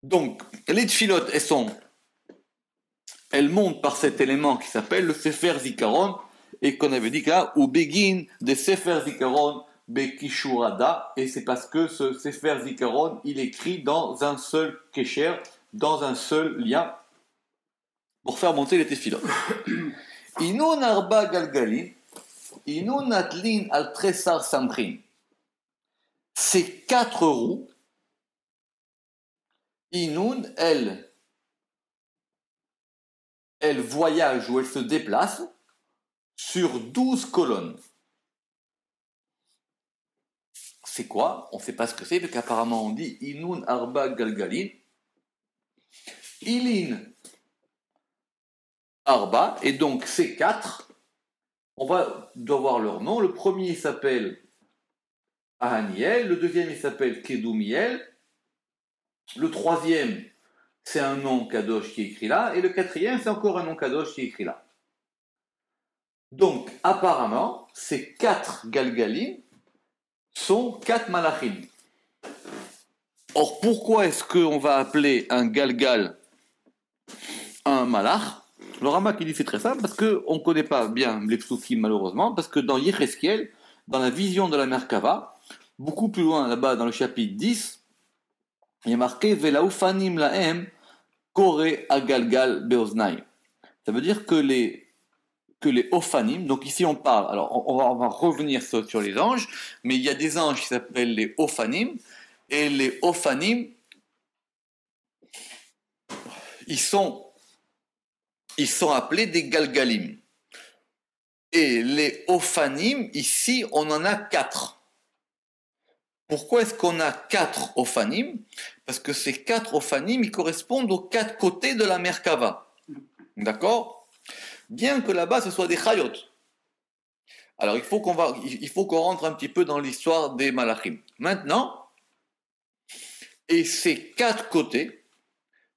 Donc, les tfilotes, elles montent par cet élément qui s'appelle le Sefer Zikaron, et qu'on avait dit là, ou Begin des Sefer Zikaron Bekishurada, et c'est parce que ce Sefer Zikaron, il écrit dans un seul Kesher, dans un seul lien, pour faire monter les tfilotes. Inun arba galgalin, inun natlin al tresar samchin. Ces 4 roues, inun, elles voyagent ou elles se déplacent sur 12 colonnes. C'est quoi? On ne sait pas ce que c'est, parce qu'apparemment on dit Inun Arba Galgalin. Ilin Arba, et donc ces 4, on doit voir leur nom. Le premier s'appelle Ahaniel, le deuxième il s'appelle Kedumiel, le troisième c'est un nom Kadosh qui est écrit là, et le quatrième c'est encore un nom Kadosh qui est écrit là. Donc apparemment, ces 4 Galgalim sont 4 malachim. Or, pourquoi est-ce qu'on va appeler un galgal un malach? Le Rama qui dit c'est très simple, parce qu'on ne connaît pas bien les psukim malheureusement, parce que dans Yecheskel, dans la vision de la Merkava, beaucoup plus loin là-bas dans le chapitre 10, il y a marqué Velaufanim laem kore agalgal beoznai. Ça veut dire que les ophanim, donc ici on parle, alors on va revenir sur les anges, mais il y a des anges qui s'appellent les ophanim, et les ophanim, ils sont appelés des galgalim. Et les ophanim, ici on en a 4. Pourquoi est-ce qu'on a 4 ophanim? Parce que ces 4 ophanim, ils correspondent aux 4 côtés de la Merkava. D'accord? Bien que là-bas ce soit des chayot. Alors il faut qu'on rentre un petit peu dans l'histoire des malachim. Maintenant, et ces 4 côtés,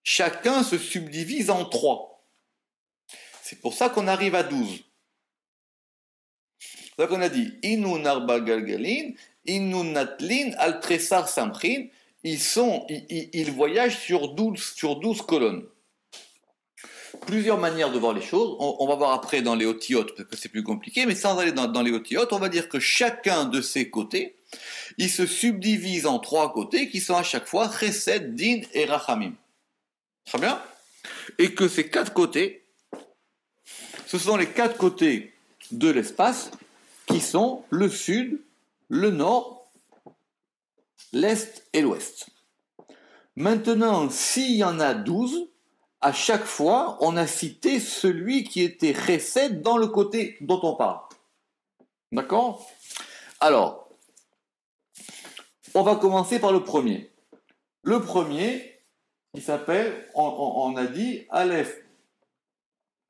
chacun se subdivise en 3. C'est pour ça qu'on arrive à 12. C'est pour ça qu'on a dit Inun arba galgalin, Inun natlin al tresar samchin. Ils voyagent sur 12 colonnes. Plusieurs manières de voir les choses. On va voir après dans les otiotes, parce que c'est plus compliqué, mais sans aller dans les otiotes, on va dire que chacun de ces côtés, il se subdivise en 3 côtés qui sont à chaque fois Chesed, Din et Rachamim. Très bien? Et que ces 4 côtés, ce sont les 4 côtés de l'espace qui sont le sud, le nord, l'est et l'ouest. Maintenant, s'il y en a 12, à chaque fois, on a cité celui qui était Chesed dans le côté dont on parle. D'accord? Alors, on va commencer par le premier. Le premier, il s'appelle, on a dit, Aleph,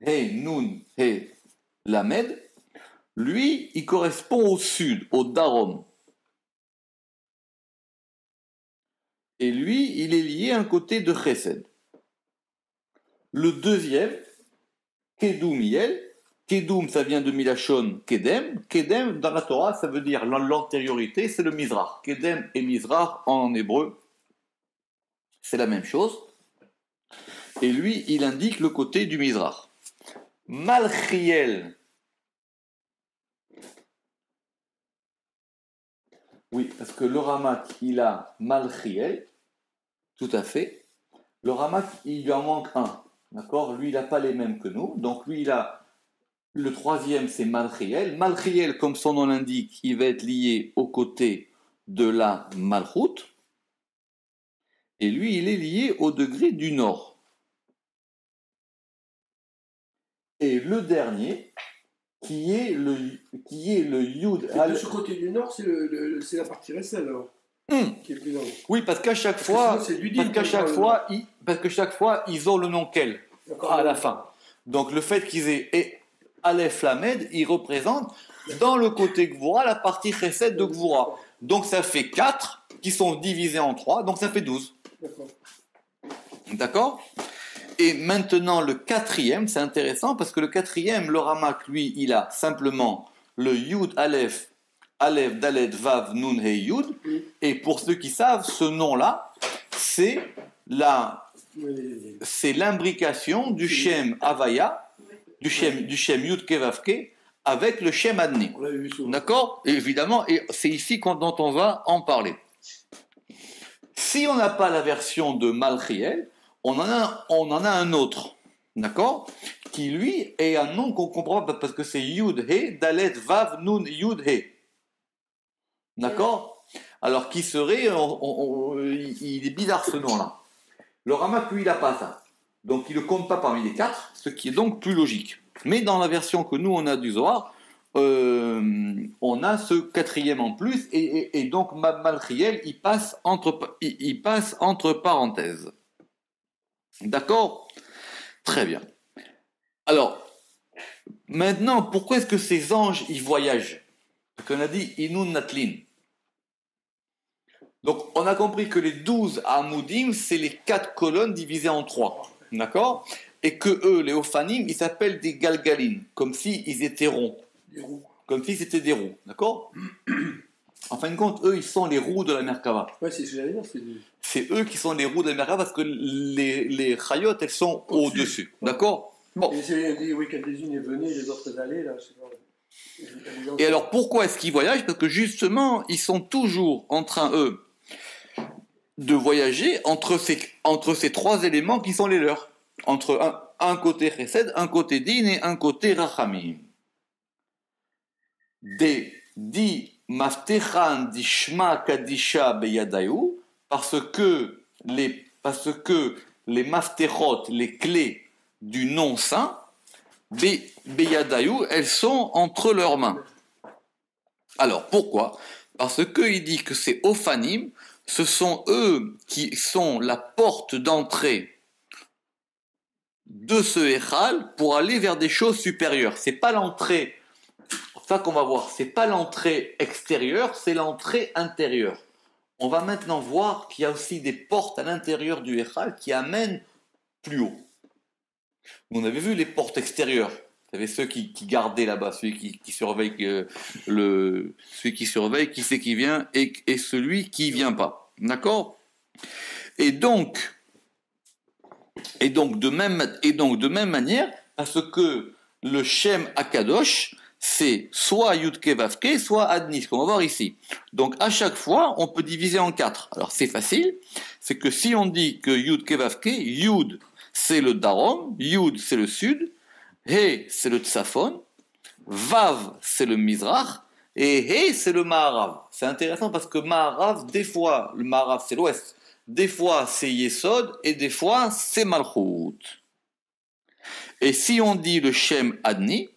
He, Nun, He, Lamed. Lui, il correspond au sud, au Darom. Et lui, il est lié à un côté de Chesed. Le deuxième, Kedumiel. Kedum, ça vient de Milachon Kedem. Kedem, dans la Torah, ça veut dire l'antériorité, c'est le Mizrach. Kedem et Mizrach, en hébreu, c'est la même chose. Et lui, il indique le côté du Mizrach. Malchiel. Oui, parce que le Ramak, il a Malchiel, tout à fait. Le Ramak, il lui en manque un. D'accord? Lui, il n'a pas les mêmes que nous. Donc, lui, il a... Le troisième, c'est Malchiel. Malchiel, comme son nom l'indique, il va être lié au côté de la Malchut. Et lui, il est lié au degré du nord. Et le dernier, qui est le Yud... De ce côté du nord, c'est la partie Ressel, alors. Qui est plus long. Oui, parce qu'à chaque fois, ils ont le nom quel à la fin. Donc le fait qu'ils aient Aleph Lamed, ils représentent dans le côté Gvura la partie Chesed de Gvura. Donc ça fait 4 qui sont divisés en 3, donc ça fait 12. D'accord? Et maintenant le quatrième, c'est intéressant parce que le quatrième, le Ramak, lui, il a simplement le Yud Aleph, Aleph, Dalet, Vav, Nun, He, Yud. Et pour ceux qui savent, ce nom-là, c'est là, Oui. c'est l'imbrication du Shem Havaya, du Shem Yud Kevavke, avec le Shem Adni. On l'avait vu souvent. D'accord? Et évidemment, et c'est ici dont on va en parler. Si on n'a pas la version de Malchiel, on en a un autre, d'accord? Qui lui est un nom qu'on comprend pas parce que c'est Yud He, Dalet Vav Nun Yud He. D'accord? Alors qui serait, il est bizarre ce nom-là. Le Ramak, lui, il n'a pas ça. Donc il ne le compte pas parmi les 4, ce qui est donc plus logique. Mais dans la version que nous on a du Zohar, on a ce 4e en plus, et donc Malchiel, il passe entre parenthèses. D'accord? Très bien. Alors, maintenant, pourquoi est-ce que ces anges, ils voyagent? Parce qu'on a dit Inun Natlin. Donc, on a compris que les 12 Amoudim, c'est les 4 colonnes divisées en 3. D'accord? Et que eux, les Ophanim, ils s'appellent des Galgalines, comme s'ils étaient ronds. Des roues. Comme si c'était des roues. D'accord? En fin de compte, eux, ils sont les roues de la Merkava. Ouais, c'est ce que j'allais dire. C'est eux qui sont les roues de la Merkava parce que les Chayot, elles sont au-dessus. D'accord? Bon. Et c'est dit, oui, quelques-unes venaient, les autres allaient, là, je sais pas. Et alors, pourquoi est-ce qu'ils voyagent? Parce que justement, ils sont toujours en train, eux, de voyager entre ces 3 éléments qui sont les leurs. Entre un côté Chesed, un côté Din et un côté Rachamim. Di Maftechan Dishma Kadisha Beyadayu, parce que les Maftechot, les clés du nom saint, Beyadayu, elles sont entre leurs mains. Alors, pourquoi? Parce qu'il dit que ces Ophanim, ce sont eux qui sont la porte d'entrée de ce Echal pour aller vers des choses supérieures. C'est pas l'entrée, ça qu'on va voir, c'est pas l'entrée extérieure, c'est l'entrée intérieure. On va maintenant voir qu'il y a aussi des portes à l'intérieur du Echal qui amènent plus haut. On avait vu les portes extérieures. Il y avait ceux qui gardaient là-bas, celui qui surveille celui qui surveille, qui c'est qui vient et celui qui vient pas. D'accord? Et donc de même manière, parce que le Shem Akadosh, c'est soit Yudke Vavke, soit Adni, ce qu'on va voir ici. Donc à chaque fois, on peut diviser en 4. Alors c'est facile, c'est que si on dit que Yudke Vavke, Yud c'est le Darom, Yud c'est le Sud, He c'est le Tsafon, Vav c'est le Mizrach, et He c'est le Maharav. C'est intéressant parce que Maharav, des fois, le Maharav c'est l'Ouest, des fois c'est Yesod, et des fois c'est Malchut. Et si on dit le Shem Adni,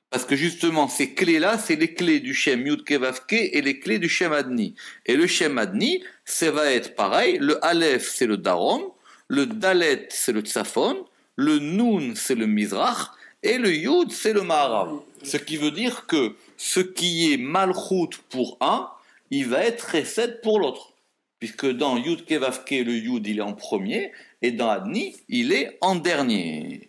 parce que justement ces clés-là, c'est les clés du Shem Yud Kevavke et les clés du Shem Adni. Et le Shem Adni, ça va être pareil, le Aleph c'est le Darom, le Dalet c'est le Tsafon, le Nun c'est le Mizrach, et le Yud c'est le Maharav. Ce qui veut dire que ce qui est Malchut pour un, il va être Chesed pour l'autre. Puisque dans Yud Kevavke, le Yud il est en premier, et dans Adni, il est en dernier.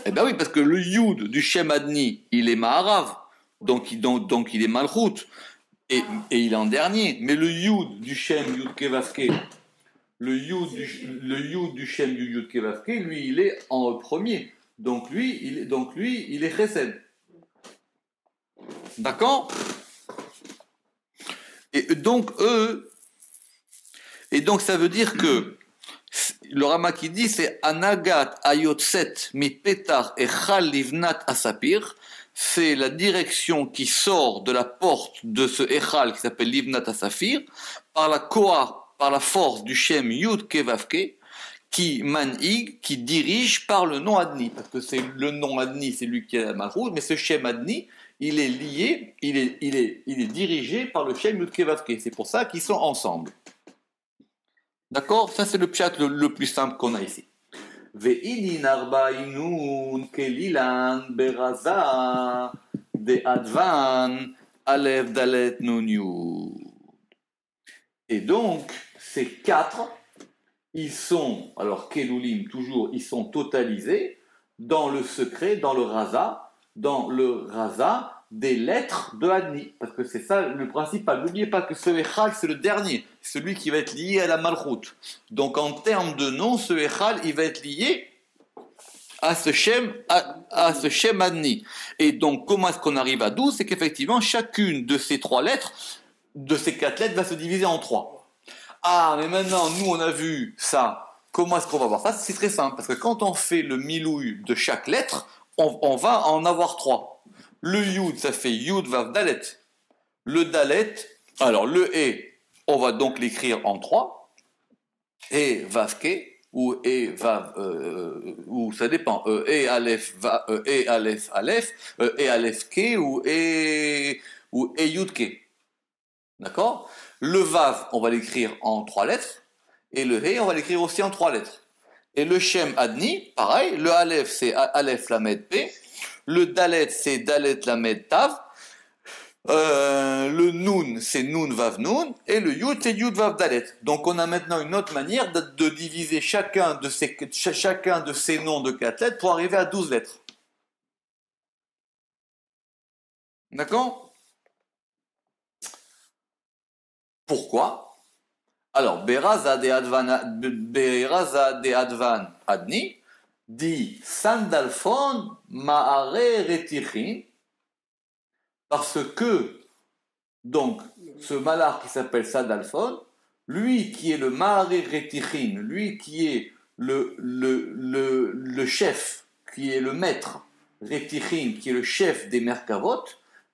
Eh bien oui, parce que le Yud du Shem Adni, il est Maharav, donc il est Malchut, et il est en dernier. Mais le Yud du Shem Yud Kevavke, le Yud du Shem Yud Kevavke, lui, il est en premier. Donc lui, il est Chesed. D'accord? Et donc ça veut dire que le Rama qui dit c'est Anagat Ayotset mi Petar Echal Livnat Asapir, c'est la direction qui sort de la porte de ce Echal qui s'appelle Livnat Asapir par la force du Shem Yud Kevavke qui manhig, qui dirige par le nom Adni, parce que c'est le nom Adni, c'est lui qui est la Malchut, mais ce Shem Adni, il est lié, il est dirigé par le Shem Yud Kevavke. C'est pour ça qu'ils sont ensemble. D'accord? Ça, c'est le pshat le plus simple qu'on a ici. Ve'idin arba'inun kelilan beraza de advan alev dalet nun yud. Et donc, ces 4, ils sont, alors kelulim toujours, ils sont totalisés dans le secret, dans le raza, des lettres de Adni. Parce que c'est ça le principal. N'oubliez pas que ce Echal, c'est le dernier, celui qui va être lié à la Malchut. Donc en termes de nom, ce Echal, il va être lié à ce Shem Adni. Et donc, comment est-ce qu'on arrive à 12? C'est qu'effectivement, chacune de ces 3 lettres, de ces 4 lettres, va se diviser en 3. Ah, mais maintenant, nous, on a vu ça. Comment est-ce qu'on va voir ça? C'est très simple, parce que quand on fait le milouï de chaque lettre, on va en avoir 3. Le Yud, ça fait Yud, Vav, Dalet. Le Dalet, alors le E, on va donc l'écrire en 3. Et Vav, Ke, ou E, Vav, ou ça dépend, E, Aleph, E, Aleph, Aleph, E, Aleph, Ke, ou E, Yud, Ke. D'accord? Le Vav, on va l'écrire en 3 lettres. Et le He, on va l'écrire aussi en 3 lettres. Et le Shem Adni, pareil. Le Aleph, c'est Aleph Lamed P. Le Dalet, c'est Dalet Lamed Tav. Le Nun, c'est Nun Vav Nun. Et le Yud, c'est Yud Vav Dalet. Donc on a maintenant une autre manière de diviser chacun de ces noms de 4 lettres pour arriver à 12 lettres. D'accord? Pourquoi? Alors, Beraza de Advan Adni dit Sandalphon Maare Retichin, parce que, donc, ce malach qui s'appelle Sandalphon, lui qui est le Maare Retichin, lui qui est le chef, qui est le maître, Retichin, qui est le chef des Merkavot,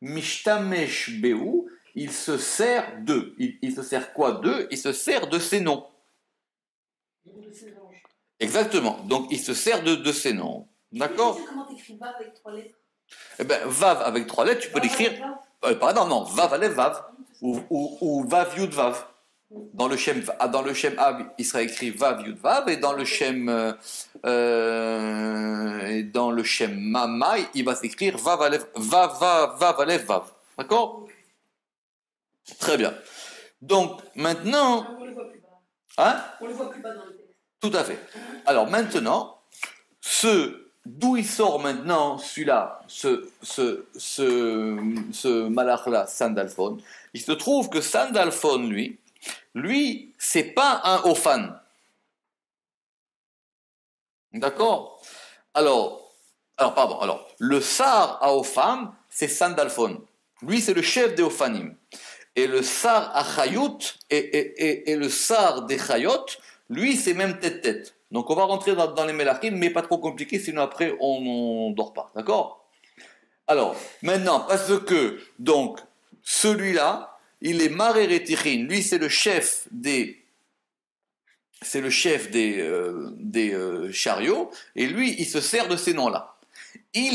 Mishtamesh Behu, il se sert d'eux. Il se sert quoi d'eux? Il se sert de ces noms. Exactement. Donc il se sert de ces noms. D'accord? Comment t'écris Vav avec 3 lettres? Eh bien, Vav avec 3 lettres, tu peux l'écrire. Pardon, non, Vav Aleph Vav. Ou Vav Yud Vav. Dans le Shem Ab, il sera écrit Vav Yud Vav. Et dans le Shem Mamai, il va s'écrire Vav Aleph Vav. D'accord? Très bien. Donc, maintenant... On le voit plus bas. Hein? On le voit plus bas dans le texte. Tout à fait. Alors, maintenant, d'où il sort maintenant, celui-là, ce malach-là, Sandalphon, il se trouve que Sandalphon, lui, c'est pas un Ophan. D'accord? Alors, le Sar à Opham, c'est Sandalphon. Lui, c'est le chef des Ophanim. Et le Sar à Chayot et le Sar des Chayot, lui, c'est même tête-tête. Donc on va rentrer dans les Melachim, mais pas trop compliqué, sinon après on ne dort pas. D'accord? Alors, maintenant, parce que, donc, celui-là, il est Maré Retichin, lui, c'est le chef des chariots, et lui, il se sert de ces noms-là. Et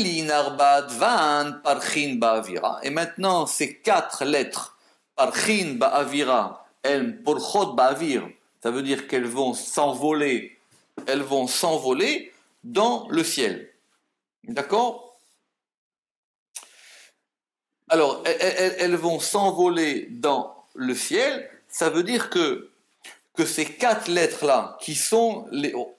maintenant, ces 4 lettres, Parchin Ba'avira, El Porchot Ba'avir, ça veut dire qu'elles vont s'envoler dans le ciel. D'accord? Alors, elles vont s'envoler dans le ciel, ça veut dire que ces 4 lettres-là, qui sont,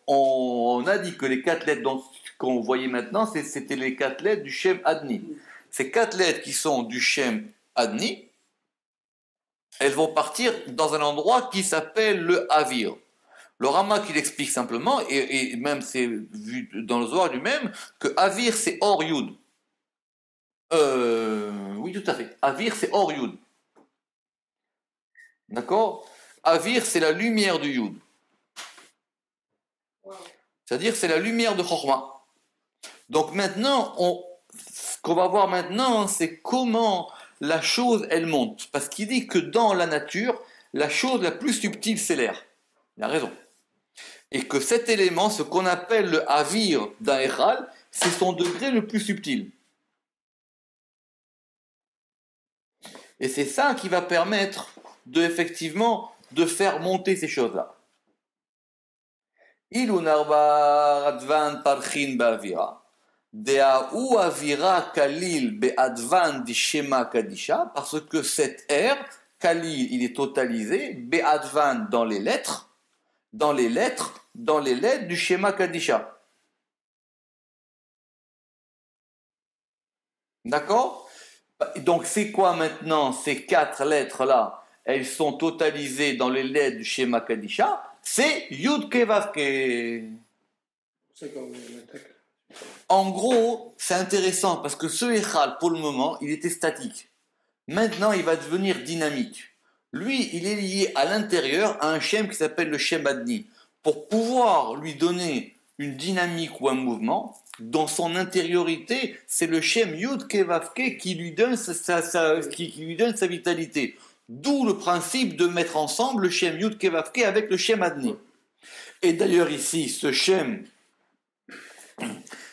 on a dit que les 4 lettres qu'on voyait maintenant, c'était les 4 lettres du Shem Adni. Ces 4 lettres qui sont du Shem Adni, elles vont partir dans un endroit qui s'appelle le Avir. Le Rama qui l'explique simplement, et même c'est vu dans le Zohar lui-même, que Avir c'est Or Yud. Oui, tout à fait. Avir c'est Or Yud. D'accord? Avir c'est la lumière du Yud. C'est-à-dire c'est la lumière de Chokhmah. Donc maintenant, ce qu'on va voir maintenant, c'est comment la chose, elle monte. Parce qu'il dit que dans la nature, la chose la plus subtile, c'est l'air. Il a raison. Et que cet élément, ce qu'on appelle le avir d'un Echal, c'est son degré le plus subtil. Et c'est ça qui va permettre effectivement de faire monter ces choses-là. Ilun arba advan parchin ba'avira. De'a'u avira kalil be'advan di shema kadisha, parce que cet air, kalil, il est totalisé, be'advan dans les lettres du shema kadisha. D'accord? Donc c'est quoi maintenant ces 4 lettres-là? Elles sont totalisées dans les lettres du schéma Kadisha. C'est Yud Ke Vav Ke. C'est quand on attaque. En gros, c'est intéressant parce que ce Echal, pour le moment, il était statique. Maintenant, il va devenir dynamique. Lui, il est lié à l'intérieur à un Shem qui s'appelle le Shem Adni. Pour pouvoir lui donner une dynamique ou un mouvement, dans son intériorité, c'est le Shem Yud Ke Vav Ke qui lui donne qui lui donne sa vitalité. D'où le principe de mettre ensemble le Shem Yud Ke Vav Ke avec le Shem Adni. Et d'ailleurs ici, ce Shem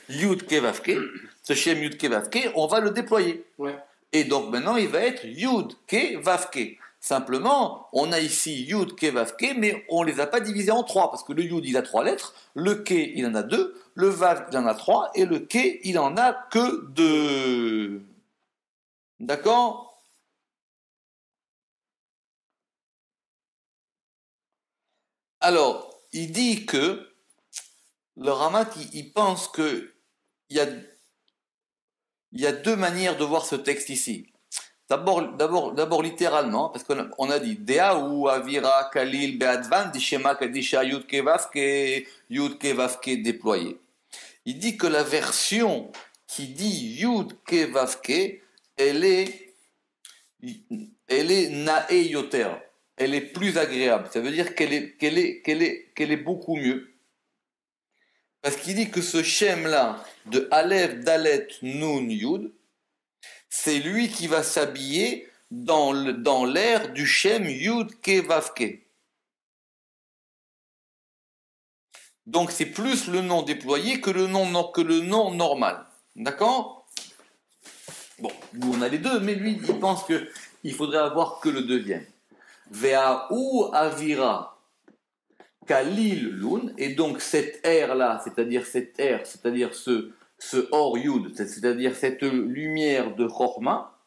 Yud Ke Vav Ke, ce Shem Yud Ke Vav Ke, on va le déployer. Ouais. Et donc maintenant, il va être Yud Ke Vav Ke. Simplement, on a ici Yud Ke Vav Ke, mais on ne les a pas divisés en 3, parce que le Yud, il a 3 lettres, le Ke, il en a 2, le Vav, il en a 3, et le Ke, il en a que 2. D'accord? Alors, il dit que le Ramak, il pense que il y a 2 manières de voir ce texte ici. D'abord littéralement, parce qu'on a dit Dea ou Avira Kalil Beadvan Dishema Kadisha Yud Ke Vav Ke déployé. Il dit que la version qui dit Yud Ke Vav Ke, elle est Nae Yoter. Elle est plus agréable. Ça veut dire qu'elle est beaucoup mieux. Parce qu'il dit que ce Shem-là, de Aleph, Dalet, Nun, Yud, c'est lui qui va s'habiller dans l'air du Shem Yud Ke Vav Ke. Donc c'est plus le nom déployé que le nom normal. D'accord? Bon, nous on a les deux, mais lui il pense qu'il faudrait avoir que le deuxième. Ve'ahu Avira Kalil Lun, et donc cette air-là, c'est-à-dire ce Or Yud, c'est-à-dire cette lumière de Chorma,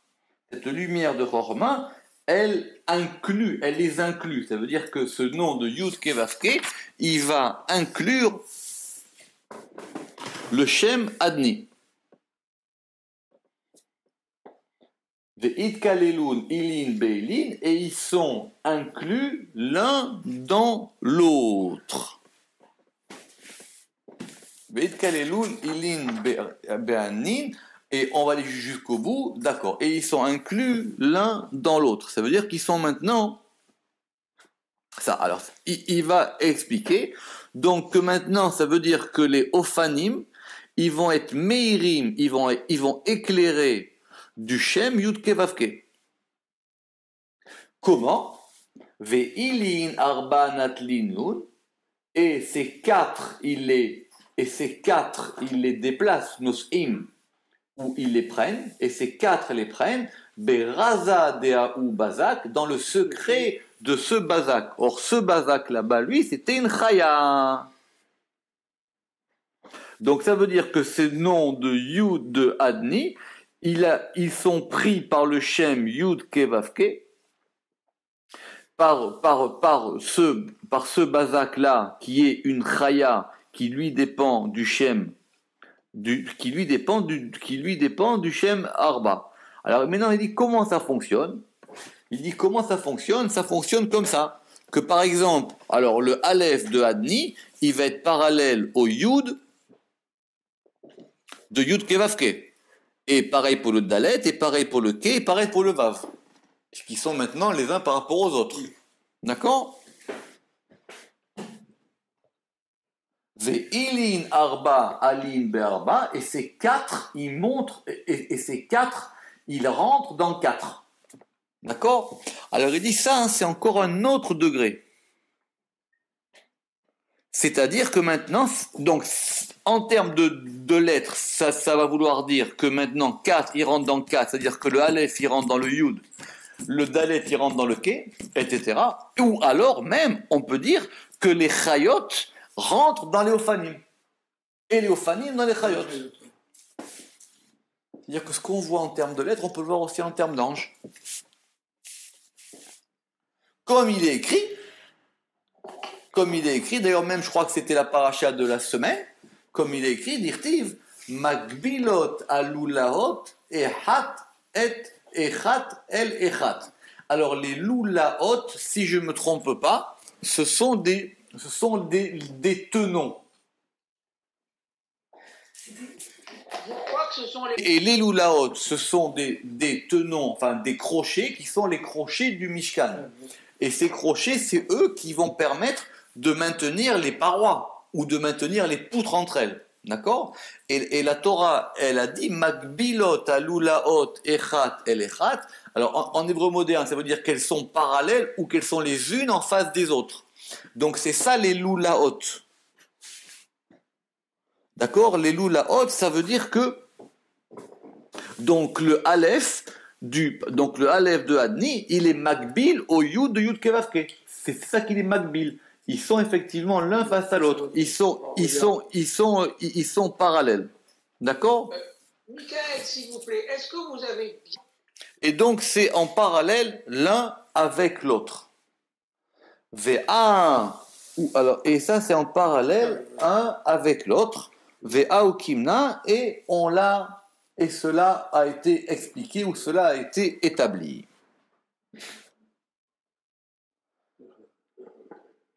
elle les inclut. Ça veut dire que ce nom de Yud Ke Vav Ke, il va inclure le Shem Adni. Ve'itkalelun ilin beilin, et ils sont inclus l'un dans l'autre. Ve'itkalelun ilin be'anin, et on va aller jusqu'au bout, d'accord. Et ils sont inclus l'un dans l'autre. Ça veut dire qu'ils sont maintenant ça. Alors, il va expliquer donc que maintenant, ça veut dire que les Ophanim, ils vont être meirim, ils vont éclairer du Shem Yud Ke Vav Ke. Comment? Ve'ilin arba natlin nun, et ces quatre, il les déplacent, nos'im, où ils les prennent, et ces quatre les prennent, beraza de'ahu bazak, dans le secret de ce bazak. Or, ce bazak là-bas, lui, c'était une chaya. Donc, ça veut dire que ces noms de Yud de Adni, ils sont pris par le Shem Yud Ke Vav Ke, par ce bazak-là, qui est une chaya, qui lui dépend du Shem, qui lui dépend du Shem Arba. Alors maintenant, il dit comment ça fonctionne. Il dit comment ça fonctionne. Ça fonctionne comme ça. Que par exemple, alors le Aleph de Adni, il va être parallèle au Yud de Yud Ke Vav Ke. Et pareil pour le Dalet, et pareil pour le Ke, et pareil pour le Vav. Qui sont maintenant les uns par rapport aux autres. D'accord? Ve'ilin arba alin be'arba, et ces quatre, ils montrent, et ces quatre, ils rentrent dans quatre. D'accord? Alors il dit ça, c'est encore un autre degré. C'est-à-dire que maintenant, donc, en termes de lettres, ça va vouloir dire que maintenant 4, il rentre dans 4, c'est-à-dire que le Aleph, il rentre dans le Yud, le Dalet, il rentre dans le Ke, etc. Ou alors, même, on peut dire que les Chayot rentrent dans les Ophanim. Et les Ophanim dans les Chayot. C'est-à-dire que ce qu'on voit en termes de lettres, on peut le voir aussi en termes d'anges. Comme il est écrit, d'ailleurs même je crois que c'était la paracha de la semaine, comme il est écrit, dirtiv, Magbilot alulahot et hat et echat el echat. Alors les lulaot, si je ne me trompe pas, ce sont des tenons. Je crois que ce sont les... Et les lulaot, ce sont des tenons, enfin des crochets qui sont les crochets du Mishkan. Et ces crochets, c'est eux qui vont permettre de maintenir les parois ou de maintenir les poutres entre elles. D'accord ? Et la Torah, elle a dit Makbilot alulaot echat el echat. Alors en hébreu moderne, ça veut dire qu'elles sont parallèles ou qu'elles sont les unes en face des autres. Donc c'est ça les lulaot. D'accord ? Les lulaot, ça veut dire que donc le aleph de Adni, il est makbil au yud de yud kevavke. C'est ça qu'il est makbil. Ils sont effectivement l'un face à l'autre. Ils sont parallèles. D'accord ? Michael, s'il vous plaît, est-ce que vous avez... Et donc c'est en parallèle l'un avec l'autre. Et ça c'est en parallèle un avec l'autre. Ve'a ou kimna, et cela a été expliqué ou cela a été établi.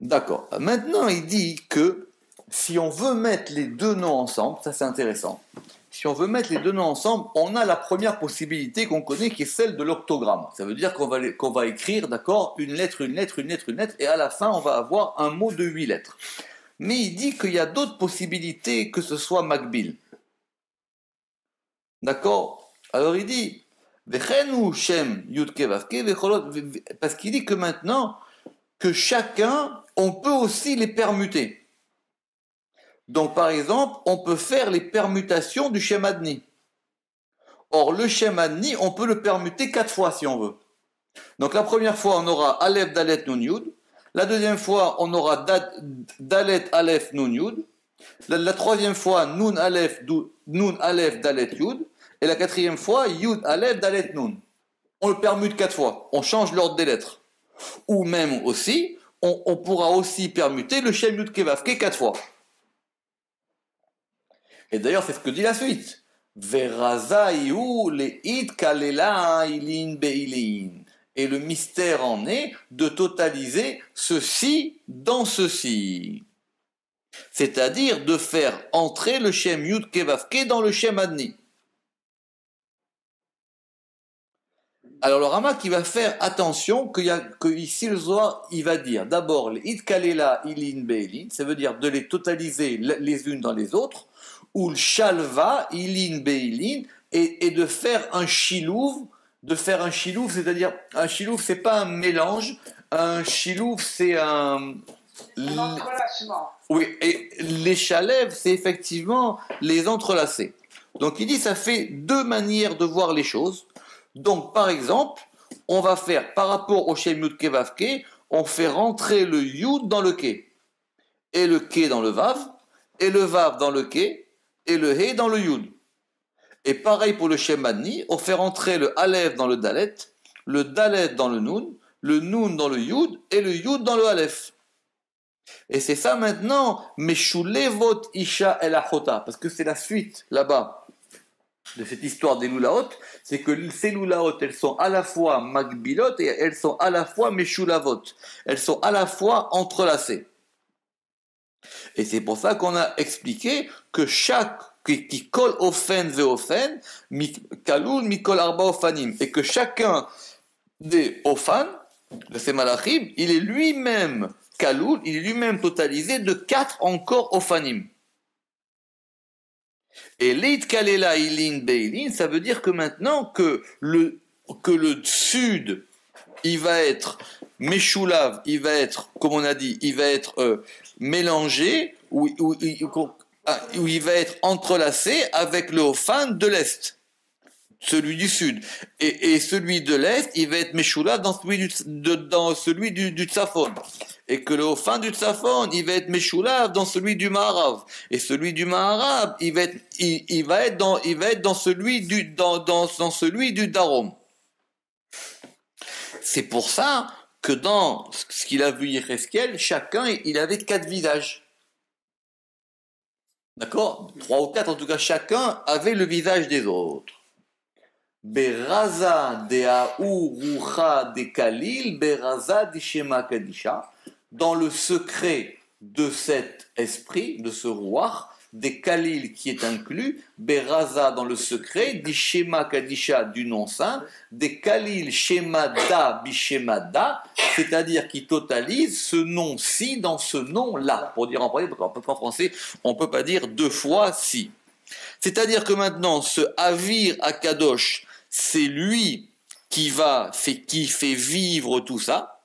D'accord. Maintenant, il dit que si on veut mettre les deux noms ensemble, ça c'est intéressant. Si on veut mettre les deux noms ensemble, on a la première possibilité qu'on connaît qui est celle de l'octogramme. Ça veut dire qu'on va écrire, d'accord, une lettre, et à la fin, on va avoir un mot de 8 lettres. Mais il dit qu'il y a d'autres possibilités que ce soit makbil. D'accord ? Alors il dit, parce qu'il dit que maintenant, que chacun, on peut aussi les permuter. Donc par exemple, on peut faire les permutations du Shem Adni. Or le Shem Adni, on peut le permuter 4 fois si on veut. Donc la première fois, on aura Aleph, Dalet, Nun, Yud. La deuxième fois, on aura Dalet, Aleph, Nun, Yud. La troisième fois, Nun, Aleph, Dalet, Yud. Et la quatrième fois, Yud, Aleph, Dalet, Nun. On le permute 4 fois. On change l'ordre des lettres. Ou même aussi, on pourra aussi permuter le Shem Yud Kevavke 4 fois. Et d'ailleurs, c'est ce que dit la suite. Verazaïou le'id kalela ilin be'ilin. Et le mystère en est de totaliser ceci dans ceci. C'est-à-dire de faire entrer le Shem Yud Kevavke dans le Shem Adni. Alors le Rama qui va faire attention que ici le Zohar, il va dire d'abord les itkalela ilin beilin, ça veut dire de les totaliser les unes dans les autres, ou le shalva ilin beilin, et de faire un shilouv, c'est-à-dire un shilouv c'est pas un mélange, un shilouv c'est un entrelacement. Oui, et les chalèves c'est effectivement les entrelacer. Donc il dit ça fait deux manières de voir les choses. Donc, par exemple, on va faire, par rapport au Shem Yud Kevavke, on fait rentrer le Yud dans le Ke, et le Ke dans le Vav, et le Vav dans le Ke, et le He dans le Yud. Et pareil pour le Shem Adni, on fait rentrer le Aleph dans le Dalet dans le Nun dans le Yud, et le Yud dans le Aleph. Et c'est ça maintenant, Meshulevot Isha El Achota, parce que c'est la suite là-bas de cette histoire des lulaot, c'est que ces lulaot, elles sont à la fois makbilot et elles sont à la fois meshulavot. Elles sont à la fois entrelacées. Et c'est pour ça qu'on a expliqué que chaque qui kol ofen veofen, kalul mikol arba ofanim, et que chacun des ofan, de ces malachim, il est lui-même kalul, il est lui-même totalisé de 4 encore ofanim. Et l'Eid Kalela Ilin Beilin, ça veut dire que maintenant que le sud, il va être Meshulav, il va être, comme on a dit, il va être mélangé, ou il va être entrelacé avec le Hofan de l'Est, celui du sud. Et celui de l'Est, il va être Meshulav dans celui du Tzafon. Et que le Hofan du Tzafon, il va être Meshulav dans celui du Maharav. Et celui du Maharav, il va être dans celui du Darom. C'est pour ça que dans ce qu'il a vu Yecheskel, chacun, il avait 4 visages. D'accord ? 3 ou 4, en tout cas, chacun avait le visage des autres. Beraza de Aou Rucha de Kalil, Beraza de Shema Kadisha, dans le secret de cet esprit, de ce roi, des Kalil qui est inclus, Beraza dans le secret, di Shema Kadisha du nom saint, des Kalil Shemada Bishemada, c'est-à-dire qui totalise ce nom-ci dans ce nom-là. Pour dire en français, on ne peut pas dire deux fois si. C'est-à-dire que maintenant, ce Avir Akadosh, c'est lui qui fait vivre tout ça.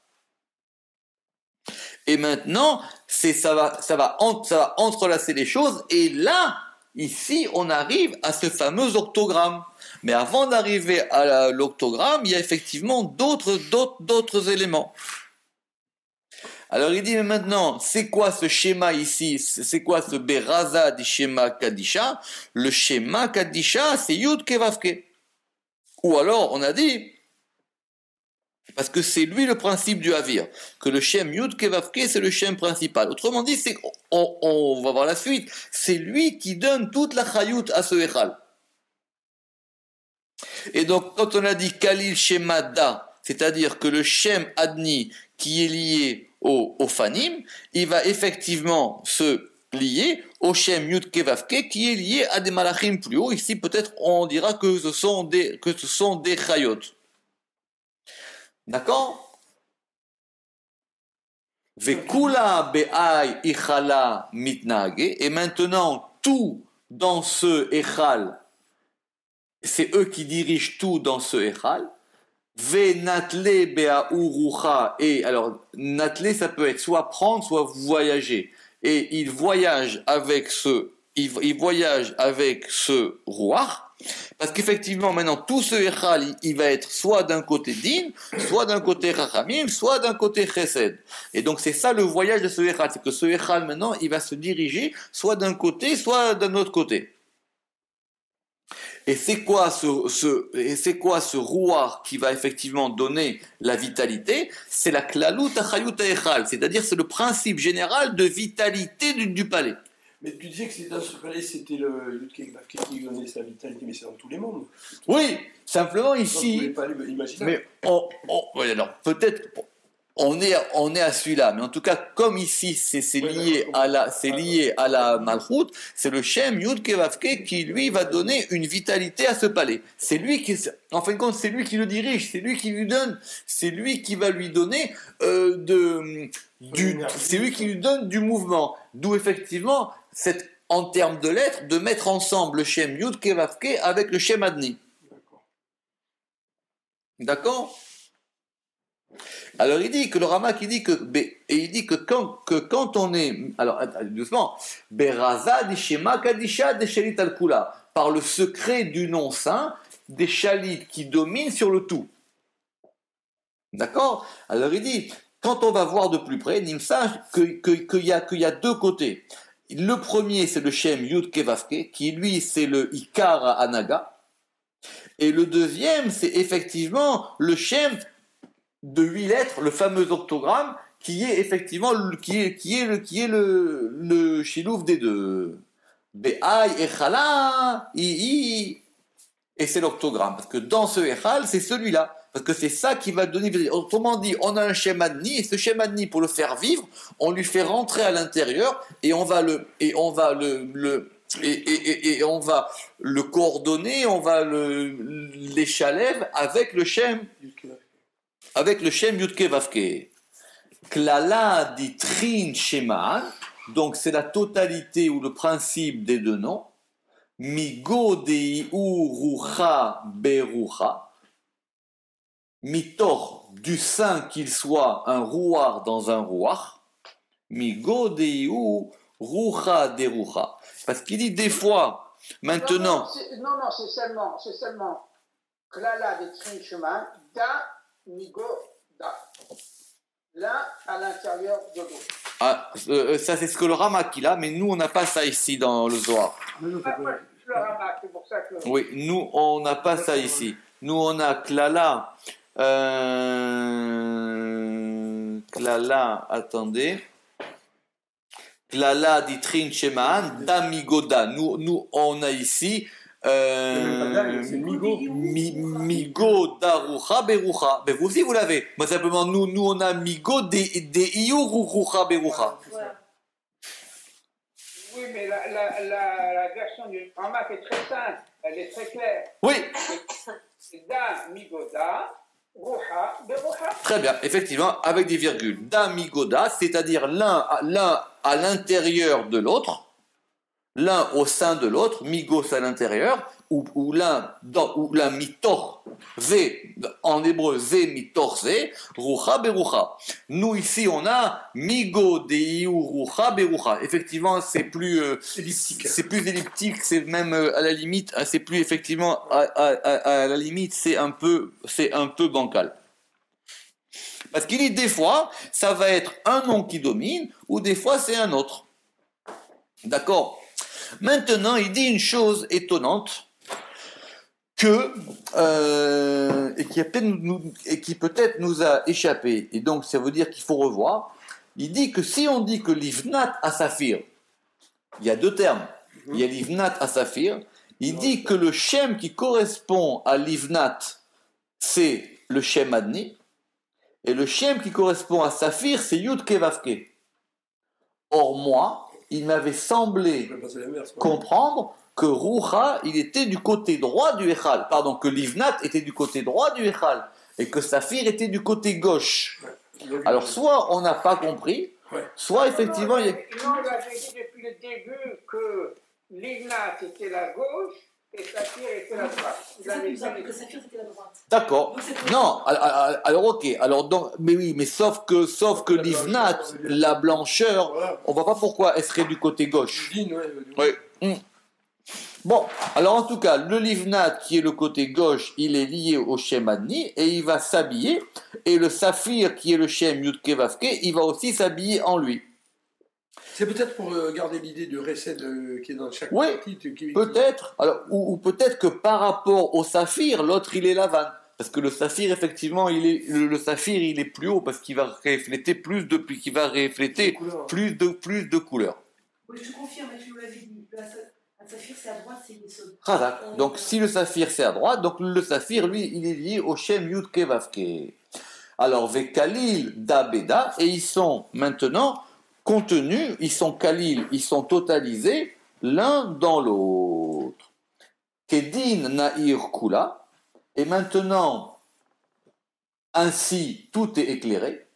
Et maintenant, ça va entrelacer les choses. Et là, ici, on arrive à ce fameux octogramme. Mais avant d'arriver à l'octogramme, il y a effectivement d'autres éléments. Alors il dit, mais maintenant, c'est quoi ce schéma ici? C'est quoi ce Beraza du schéma Kadisha? Le schéma Kadisha, c'est Yud Kevavke. Ou alors, on a dit, parce que c'est lui le principe du Havir, que le Shem Yud Kevavke, c'est le Shem principal. Autrement dit, on va voir la suite, c'est lui qui donne toute la Chayut à ce Echal. Et donc, quand on a dit Kalil Shemada, c'est-à-dire que le Shem Adni, qui est lié au Fanim, il va effectivement se lié au Shem Yud Kevavke qui est lié à des malachim plus haut. Ici, peut-être, on dira que ce sont des chayot. D'accord? Vekula be'ay ichala mitnage. Et maintenant, tout dans ce echal, c'est eux qui dirigent tout dans ce echal. Ve natle be'aurucha. Et alors, natle, ça peut être soit prendre, soit voyager. Et il voyage avec ce roi, parce qu'effectivement maintenant tout ce echal il va être soit d'un côté din, soit d'un côté rachamim, soit d'un côté chesed. Et donc c'est ça le voyage de ce echal, c'est que ce echal maintenant il va se diriger soit d'un côté, soit d'un autre côté. Et c'est quoi ce roi qui va effectivement donner la vitalité? C'est la klalut achayut echal, c'est-à-dire c'est le principe général de vitalité du palais. Mais tu disais que dans ce palais, c'était le Yud Kevavke qui donnait sa vitalité, mais c'est dans tous les mondes. Oui, simplement ici. Mais alors peut-être on est à celui-là, mais en tout cas comme ici c'est lié à la Malchut, c'est le Shem Yud Kevavke qui lui va donner une vitalité à ce palais. C'est lui qui, en fin de compte, c'est lui qui le dirige, c'est lui qui lui donne, c'est lui qui va lui donner c'est lui qui lui donne du mouvement. D'où effectivement en termes de lettres, de mettre ensemble le Shem Yud Kevavke avec le Shem Adni. D'accord? Alors il dit que le Ramak il dit que quand on est, alors doucement, Beraza di Shema Kadisha de Shalit al Kula, par le secret du nom saint des Shalit qui dominent sur le tout. D'accord? Alors il dit, quand on va voir de plus près, Nimsa, qu'il y a deux côtés. Le premier c'est le Shem Yud Kevavke qui lui c'est le Ikar Anaga, et le deuxième c'est effectivement le Shem de 8 lettres, le fameux octogramme, qui est effectivement le chilouf des deux. Be'ay, echala, i, et c'est l'octogramme. Parce que dans ce echal, c'est celui-là. Parce que c'est ça qui va donner. Autrement dit, on a un Shem Adni, et ce Shem Adni, pour le faire vivre, on lui fait rentrer à l'intérieur, et on va le coordonner, on va l'échalev avec le Shem Yud Kevavke. Klala dit Trin Sheman, donc c'est la totalité ou le principe des deux noms. Migo dei Rucha Berucha, mitor du saint qu'il soit un rouar dans un rouar. Migo dei Rucha Derucha. Parce qu'il dit des fois, maintenant. Non, c'est seulement Klala dit Trin Sheman, da. Migo, da. L'un à l'intérieur de l'autre. Ah, ça c'est ce que le Ramak il a, mais nous on n'a pas ça ici dans le Zohar. Le Ramak, c'est pour ça que... Oui, nous on n'a pas ça ici. Nous on a Klala. Attendez. Klala ditrin sheman damigoda. Nous on a ici c'est Migo darucha berucha. Mais vous aussi vous l'avez. Moi simplement nous on a migo de iurucha berucha. Voilà. Oui, mais la version du Ramak est très simple, elle est très claire. Oui. C'est da migoda, ruha, beruha. Très bien, effectivement, avec des virgules. Da migoda, c'est-à-dire l'un à l'intérieur de l'autre, l'un au sein de l'autre, migos à l'intérieur, ou l'un mitor, zé, en hébreu zé mitor zé, rucha berucha. Nous ici on a migo deiu rucha berucha. Effectivement, c'est plus elliptique. c'est plus elliptique, c'est même à la limite, c'est plus effectivement à la limite, c'est un peu bancal. Parce qu'il dit des fois, ça va être un nom qui domine, ou des fois c'est un autre. D'accord? Maintenant, il dit une chose étonnante qui peut-être nous a échappé. Et donc, ça veut dire qu'il faut revoir. Il dit que si on dit que l'ivnat à saphir, il y a deux termes. Il y a l'ivnat à saphir. Il dit que le shem qui correspond à l'ivnat, c'est le shem adni. Et le shem qui correspond à saphir, c'est yud kevavke. Or, moi, il m'avait semblé comprendre que Rucha, il était du côté droit du Echal. Pardon, que l'Ivnat était du côté droit du Echal. Et que Saphir était du côté gauche. Alors, soit on n'a pas compris, soit effectivement... Non, il avait dit depuis le début que l'Ignat était la gauche et Saphir était la droite. C'est ça qui nous a appris que Saphir c'était la droite. D'accord. Non, alors ok. Alors donc, mais oui, mais sauf que l'Ivnat, la blancheur, on voit pas pourquoi elle serait du côté gauche. Oui. Bon, alors en tout cas, le Livnat qui est le côté gauche, il est lié au Shem Adni et il va s'habiller. Et le Saphir qui est le Shem Yud Kevavke, il va aussi s'habiller en lui. C'est peut-être pour garder l'idée de recette qui est dans chaque Oui, partie. peut-être. Alors, ou peut-être que par rapport au Saphir, l'autre il est Lavan. Parce que le Saphir, effectivement, le Saphir il est plus haut parce qu'il va refléter plus de couleurs. Oui, je te confirme, tu nous l'avais dit. Le Saphir c'est à droite, c'est Yesod. Razak. Donc si le Saphir c'est à droite, donc le Saphir lui il est lié au Shem Yud Kevavke. Alors Vekalil Dabeda, et ils sont maintenant contenus, ils sont Kalil, ils sont totalisés l'un dans l'autre. Kedin Nair Kula, et maintenant ainsi tout est éclairé.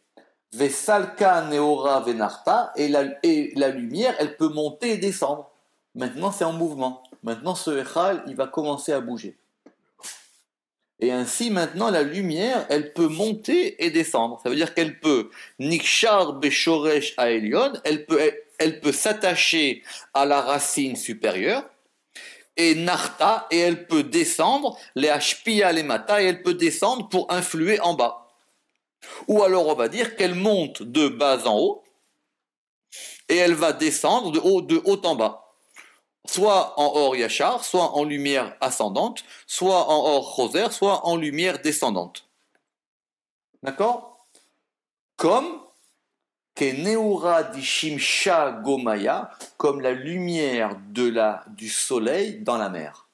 Vesalka Neora Venarta, et la lumière elle peut monter et descendre. Maintenant, c'est en mouvement. Maintenant, ce Echal, il va commencer à bouger. Et ainsi, maintenant, la lumière, elle peut monter et descendre. Ça veut dire qu'elle peut, Nikshar Beshoresh Aelion, elle peut s'attacher à la racine supérieure, et Narta, et elle peut descendre, les Hashpia, les Mata, et elle peut descendre pour influer en bas. Ou alors, on va dire qu'elle monte de bas en haut, et elle va descendre de haut en bas. Soit en or yachar, soit en lumière ascendante, soit en or choser, soit en lumière descendante. D'accord? Comme Keneura dishimsha gomaya, comme la lumière du soleil dans la mer.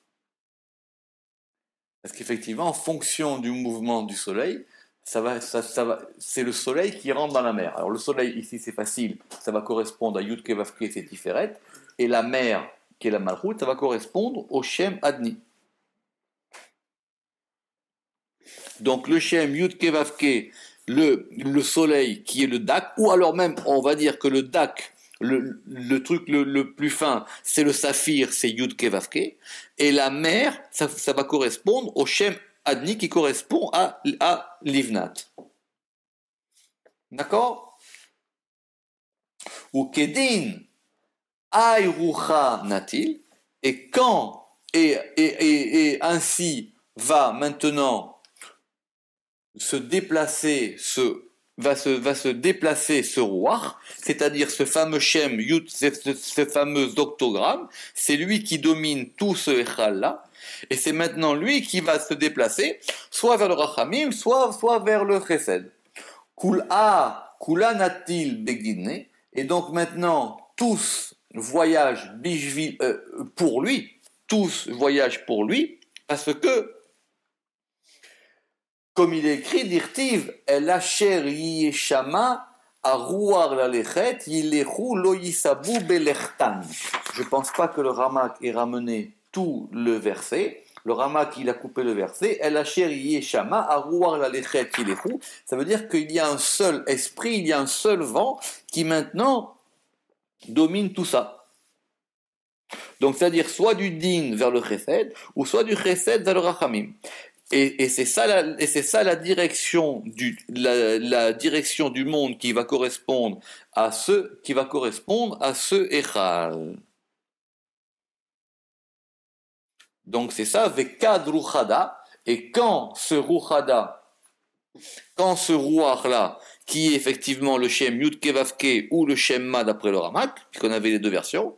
Parce qu'effectivement, en fonction du mouvement du soleil, c'est le soleil qui rentre dans la mer. Alors le soleil, ici c'est facile, ça va correspondre à Yud Kevavke, c'est Tiferet, et la mer, qui est la Malchut, ça va correspondre au Shem Adni. Donc le Shem Yud Kevavke, le soleil qui est le Dak, ou alors même on va dire que le Dak, le truc le plus fin, c'est le Saphir, c'est Yud Kevavke, et la mer, ça va correspondre au Shem Adni qui correspond à Livnat. D'accord? Ou Kedin, Aïroucha Natil, et quand, et ainsi va maintenant se déplacer va se déplacer ce roi, c'est-à-dire ce fameux Shem Yud, ce fameux octogramme, c'est lui qui domine tout ce Echal-là, et c'est maintenant lui qui va se déplacer, soit vers le Rachamim, soit vers le Chesed. Kula Natil Begdine, et donc maintenant tous voyagent pour lui, tous voyagent pour lui, parce que, comme il est écrit, dirtiv, el asher yeshama arouar lalechet yilechu lo yisabu belechtan. Je pense pas que le Ramak ait ramené tout le verset. Le Ramak, il a coupé le verset. El asher yeshama arouar lalechet yilechu. Ça veut dire qu'il y a un seul esprit, il y a un seul vent qui maintenant domine tout ça. Donc, c'est-à-dire soit du din vers le chesed, ou soit du chesed vers le rachamim. Et c'est ça la direction la direction du monde qui va correspondre à ce Echal. Donc c'est ça, Vekad Ruchada, et quand ce Ruach-là, qui est effectivement le Shem Yud Kevavke ou le Shem Ma d'après le Ramak, puisqu'on avait les deux versions,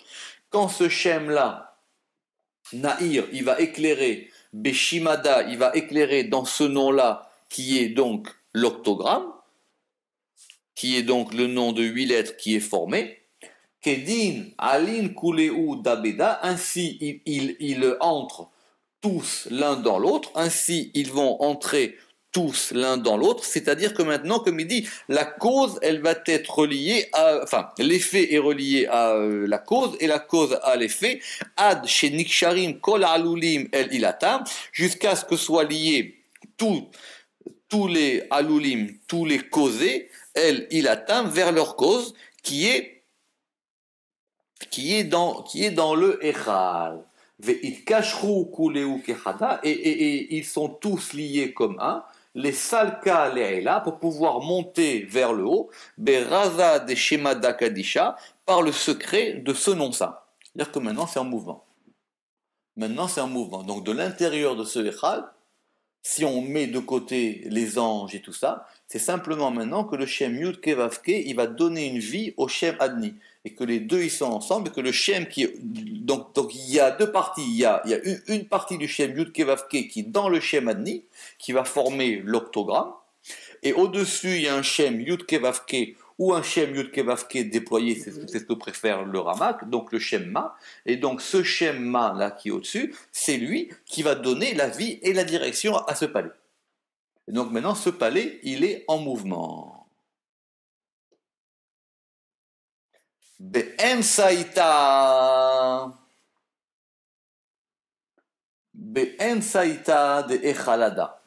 quand ce Shem-là, Nahir, il va éclairer, Beshimada, il va éclairer dans ce nom-là, qui est donc l'octogramme, qui est donc le nom de 8 lettres qui est formé, Kedin, Alin, Kuleu, Dabeda, ainsi ils entrent tous l'un dans l'autre, ainsi ils vont entrer tous l'un dans l'autre, c'est-à-dire que maintenant, comme il dit, la cause, elle va être reliée l'effet est relié à la cause, et la cause à l'effet, ad chez Niksharim, Kol Alulim, El Ilatam, jusqu'à ce que soient liés tous les Alulim, tous les causés, El Ilatam, vers leur cause, qui est dans le Echal. Et ils sont tous liés comme un, les salka le'ela, pour pouvoir monter vers le haut, beraza de shemada kadisha, par le secret de ce nom-saint. C'est-à-dire que maintenant c'est un mouvement. Donc de l'intérieur de ce Echal, si on met de côté les anges et tout ça, c'est simplement maintenant que le Shem Yud Kevavke, il va donner une vie au Shem Adni. Et que les deux ils sont ensemble, et que le Shem qui est... Donc il y a deux parties. Il y a une partie du Shem Yud Kevavke qui est dans le Shem Adni, qui va former l'octogramme. Et au-dessus, il y a un Shem Yud Kevavke ou un Shem Yud Kevavke déployé, c'est ce que préfère le Ramak, donc le Shem Ma. Et donc ce Shem Ma là qui est au-dessus, c'est lui qui va donner la vie et la direction à ce palais. Et donc maintenant, ce palais, il est en mouvement. Be'emsaïta de Echalada,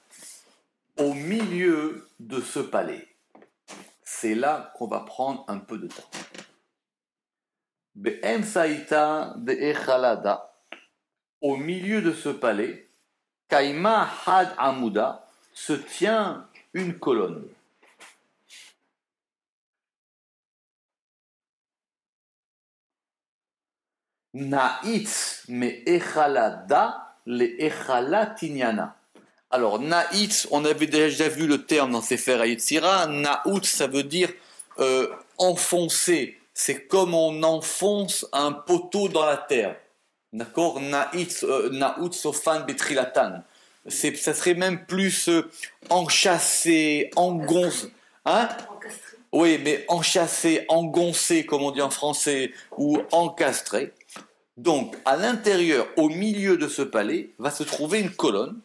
au milieu de ce palais. C'est là qu'on va prendre un peu de temps. Be'emsaïta de Echalada, au milieu de ce palais, Kaima Had Amuda, se tient une colonne. Naïtz me echalada le echalatinyana. Alors, naïtz, on avait déjà vu le terme dans Sefer HaYetzira. Naout, ça veut dire enfoncer. C'est comme on enfonce un poteau dans la terre. D'accord? Naïtz, naout sofan betrilatan. Ça serait même plus enchâssé, engoncé. Hein? Oui, mais enchâssé, engoncé, comme on dit en français, ou encastré. Donc, à l'intérieur, au milieu de ce palais, va se trouver une colonne,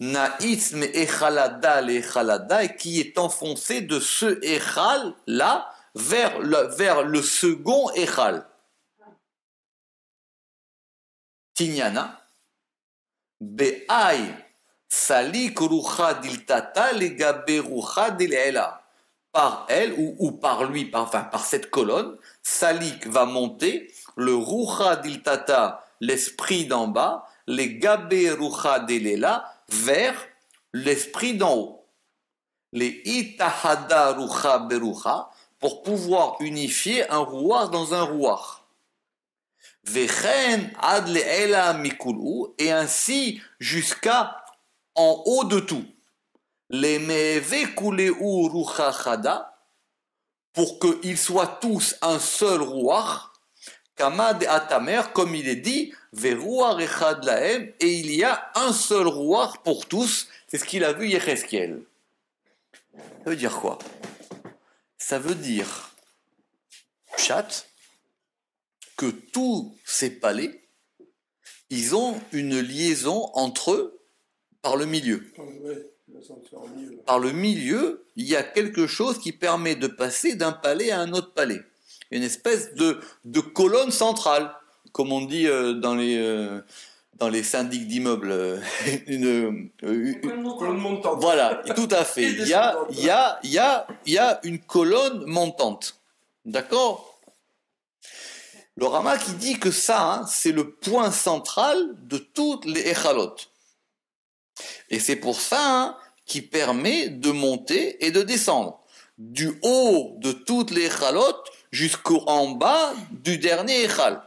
Naïtz me echalada le echalada, qui est enfoncée de ce echal là vers le second echal. Tinyana, be'ay salik rucha diltata legabe rucha dil'ela. Par elle ou par lui, par cette colonne, salik va monter le Rucha Diltata, l'esprit d'en bas, les Gabé Rucha Delela, vers l'esprit d'en haut. Les Itahada Rucha Berucha, pour pouvoir unifier un rouar dans un rouar. Vechen Ad Le'ela Mikulu, et ainsi jusqu'à en haut de tout. Les Meve Kuleu Rucha Chada, pour qu'ils soient tous un seul rouar. Kamad Atamer, comme il est dit, Verouar Echad Lahem, et il y a un seul rouar pour tous, c'est ce qu'il a vu Yecheskel. Ça veut dire quoi? Ça veut dire, chat, que tous ces palais, ils ont une liaison entre eux par le milieu. Ouais, l'ascenseur au milieu. Par le milieu, il y a quelque chose qui permet de passer d'un palais à un autre palais. Une espèce de colonne centrale, comme on dit dans les syndics d'immeubles. Colonne montante. Voilà, tout à fait. Il y a une colonne montante. D'accord ? Le Rama qui dit que ça, hein, c'est le point central de toutes les échalot. Et c'est pour ça hein, qui permet de monter et de descendre. Du haut de toutes les échalot jusqu'en bas du dernier échal.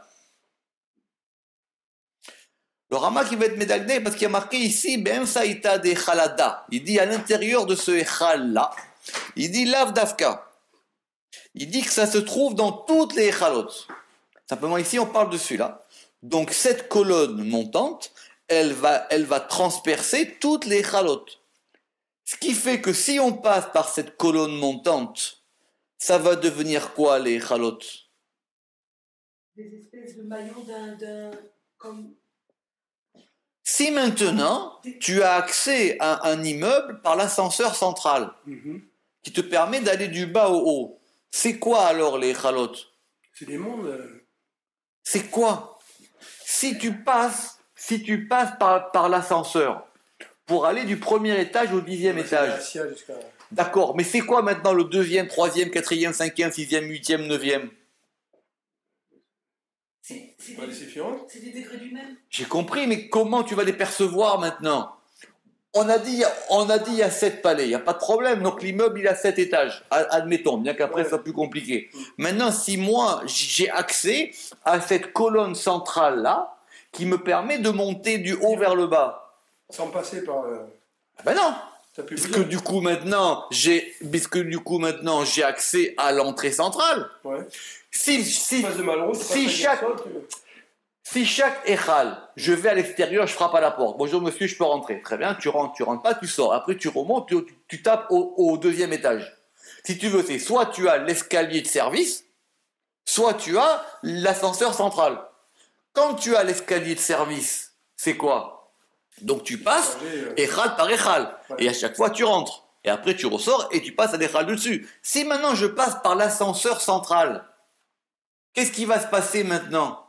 Le Rama qui va être médagné parce qu'il y a marqué ici Ben Saïta de Khalada. Il dit à l'intérieur de ce échal là, il dit Lav Dafka. Il dit que ça se trouve dans toutes les échalot. Simplement ici on parle de celui-là. Donc cette colonne montante, elle va transpercer toutes les échalot. Ce qui fait que si on passe par cette colonne montante, ça va devenir quoi les échalot? Des espèces de maillons comme... Si maintenant, tu as accès à un immeuble par l'ascenseur central, qui te permet d'aller du bas au haut, c'est quoi alors les échalot? C'est des mondes. C'est quoi? Si tu passes par l'ascenseur pour aller du premier étage au 10e étage, d'accord, mais c'est quoi maintenant le 2e, 3e, 4e, 5e, 6e, 8e, 9e? C'est des degrés du même. J'ai compris, mais comment tu vas les percevoir maintenant? On a dit il y a 7 palais, il n'y a pas de problème, donc l'immeuble il a 7 étages, admettons, bien qu'après ça soit plus compliqué. Maintenant, si moi j'ai accès à cette colonne centrale là, qui me permet de monter du haut vers le bas. Sans passer par... Ben non, puisque du coup maintenant j'ai accès à l'entrée centrale. Ouais. Si chaque échal, je vais à l'extérieur, je frappe à la porte. Bonjour monsieur, je peux rentrer. Très bien, tu rentres pas, tu sors. Après tu remontes, tu tapes au 2e étage. Si tu veux, c'est soit tu as l'escalier de service, soit tu as l'ascenseur central. Quand tu as l'escalier de service, c'est quoi? Donc tu passes échal par échal. Et à chaque fois tu rentres. Et après tu ressors et tu passes à l'échal dessus. Si maintenant je passe par l'ascenseur central, qu'est-ce qui va se passer maintenant?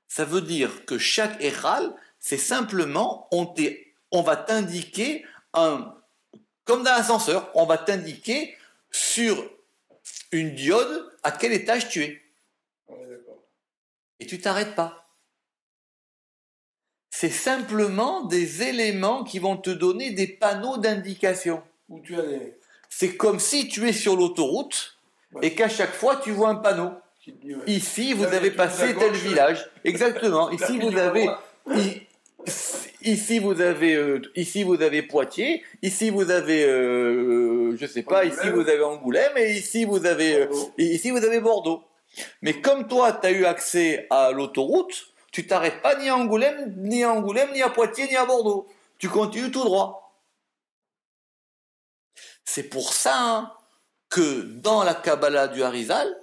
Ça veut dire que chaque échal, c'est simplement, on va t'indiquer, comme dans l'ascenseur, on va t'indiquer sur une diode à quel étage tu es. Et tu t'arrêtes pas. C'est simplement des éléments qui vont te donner des panneaux d'indication. Où tu allais. C'est comme si tu es sur l'autoroute et qu'à chaque fois tu vois un panneau. Ici, vous avez passé tel village. Exactement. Ici, vous avez Poitiers. Ici, vous avez, je sais pas. Ici, vous avez Angoulême. Et ici, vous avez Bordeaux. Mais comme toi, tu as eu accès à l'autoroute, tu t'arrêtes pas ni à Angoulême, ni à Poitiers, ni à Bordeaux. Tu continues tout droit. C'est pour ça hein, que dans la Kabbalah du Harizal,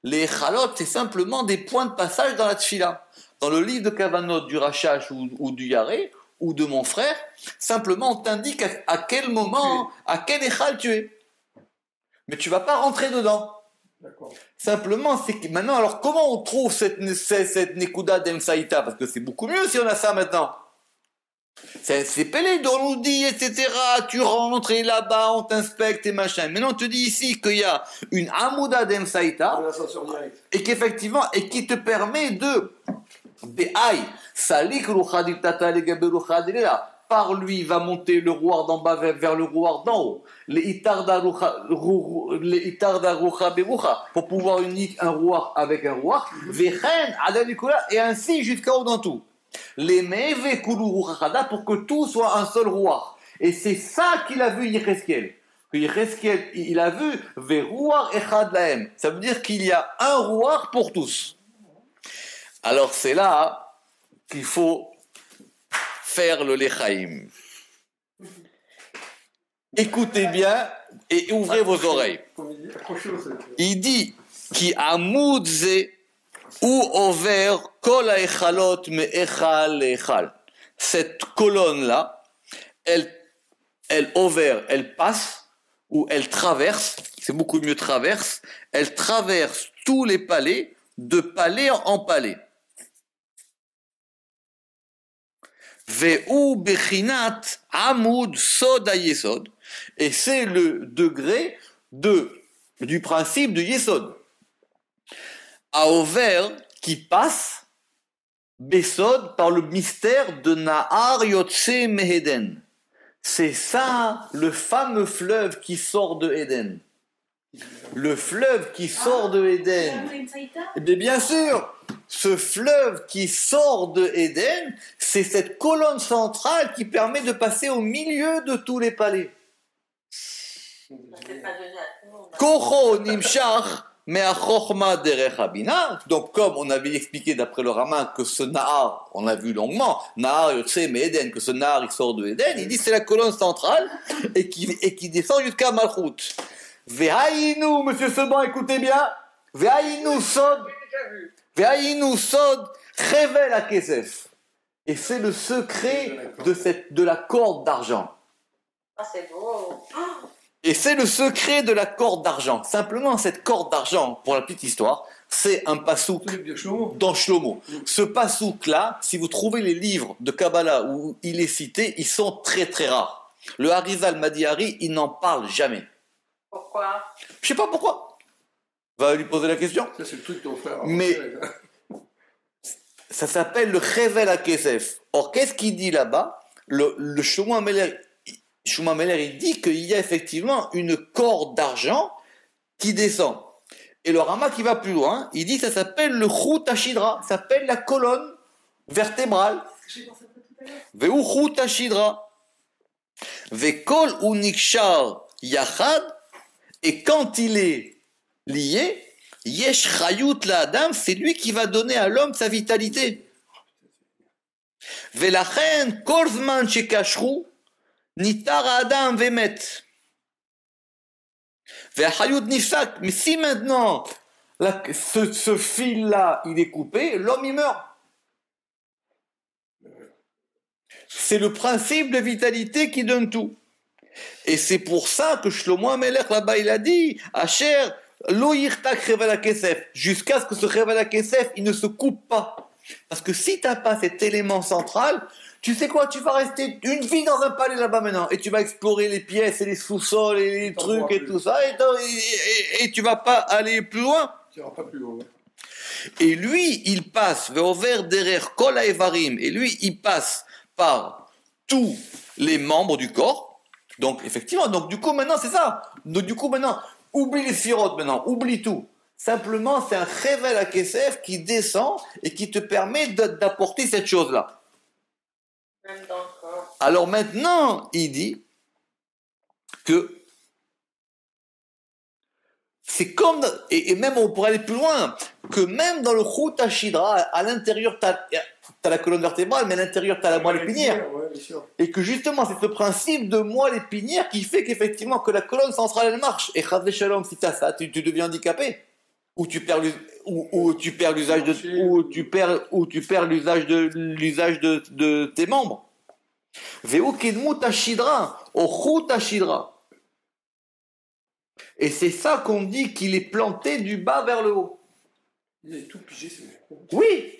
les Echalot, c'est simplement des points de passage dans la Tfila. Dans le livre de Kavanot du Rachash ou du Yaré, ou de mon frère, simplement on t'indique à quel moment, à quel Echal tu es. Mais tu vas pas rentrer dedans. D'accord. Simplement, c'est que maintenant, alors comment on trouve cette Nekuda d'Emsaïta? Parce que c'est beaucoup mieux si on a ça maintenant. C'est Pelé dont on nous dit, etc. Tu rentres et là-bas, on t'inspecte et machin. Maintenant, on te dit ici qu'il y a une Amouda d'Emsaïta et qu'effectivement, et qui te permet de par lui va monter le rouard d'en bas vers le rouard d'en haut. Pour pouvoir unir un rouard avec un rouard. Et ainsi jusqu'à haut dans tout. Pour que tout soit un seul rouard. Et c'est ça qu'il a vu Yecheskel. Yecheskel, il a vu Verouar Echad Lahem. Ça veut dire qu'il y a un rouard pour tous. Alors c'est là qu'il faut faire le Lechaim. Écoutez bien et ouvrez vos oreilles. Il dit qui amoudze Ou over kol haechalot me'echal le'echal. Cette colonne-là, elle passe, ou elle traverse, c'est beaucoup mieux traverse, elle traverse tous les palais, de palais en palais. Ve'u bechinat amud sod hayesod. Et c'est le degré du principe de Yesod. Haover qui passe Besod par le mystère de Nahar Yotse Meheden. C'est ça le fameux fleuve qui sort de Éden. Le fleuve qui sort de Éden. Eh bien sûr, ce fleuve qui sort de Éden, c'est cette colonne centrale qui permet de passer au milieu de tous les palais. Kocho nimshach me'achokma derech habina. Donc, comme on avait expliqué d'après le Rama que ce Nahar, on l'a vu longuement, Nahar Yotse Me'Eden, que ce Nahar il sort de Éden, il dit c'est la colonne centrale et qui descend jusqu'à Malchut. Ve'haïnu, monsieur Seban, écoutez bien. Ve'haïnu sod chevel hakesef. Et c'est le secret de la corde d'argent. Ah, c'est beau. Et c'est le secret de la corde d'argent. Simplement, cette corde d'argent, pour la petite histoire, c'est un pasouk dans Shlomo. Ce pasouk-là, si vous trouvez les livres de Kabbalah où il est cité, ils sont très très rares. Le Harizal Madihari, il n'en parle jamais. Pourquoi? Je sais pas pourquoi. Va lui poser la question. Ça, c'est le truc de ton frère. Mais ça s'appelle le Chevel HaKesef. Or, qu'est-ce qu'il dit là-bas? Le Shlomo Ameler, il dit qu'il y a effectivement une corde d'argent qui descend. Et le Rama qui va plus loin, il dit que ça s'appelle le Chut HaShidra, ça s'appelle la colonne vertébrale. Veu Chut HaShidra. Vekol unikshar yachad, et quand il est lié, yesh chayut la adam, c'est lui qui va donner à l'homme sa vitalité. Velachen kol zman shekashru nitar adam vemet. Vechayut nifsak. Mais si maintenant ce fil-là il est coupé, l'homme il meurt. C'est le principe de vitalité qui donne tout. Et c'est pour ça que Shlomo Amelech là-bas il a dit Asher lo yirtak chevel hakesef, jusqu'à ce que ce chevel hakesef il ne se coupe pas. Parce que si tu n'as pas cet élément central, tu sais quoi, tu vas rester une vie dans un palais là-bas maintenant et tu vas explorer les pièces et les sous-sols et les trucs et tout ça et tu vas pas aller plus loin. Tu n'iras pas plus loin. Et lui, il passe vers derrière kol haevarim, et lui, il passe par tous les membres du corps. Donc, effectivement, donc du coup, maintenant, c'est ça. Donc, du coup, maintenant, oublie les sirotes, maintenant, oublie tout. Simplement, c'est un chevel hakesef qui descend et qui te permet d'apporter cette chose-là. Même dans le corps. Alors maintenant, il dit que c'est comme, et même on pourrait aller plus loin, que même dans le Chut HaShidra, à l'intérieur, tu as la colonne vertébrale, mais à l'intérieur, tu as la moelle épinière. Ouais, bien sûr. Et que justement, c'est ce principe de moelle épinière qui fait qu'effectivement, que la colonne centrale, elle marche. Et Chas v'Shalom, si tu as ça, tu deviens handicapé. Ou tu perds l'usage de tes membres. Ve'u kedmut HaShidra, au Chut HaShidra. Et c'est ça qu'on dit qu'il est planté du bas vers le haut. Il est tout pigé, c'est bon. Oui,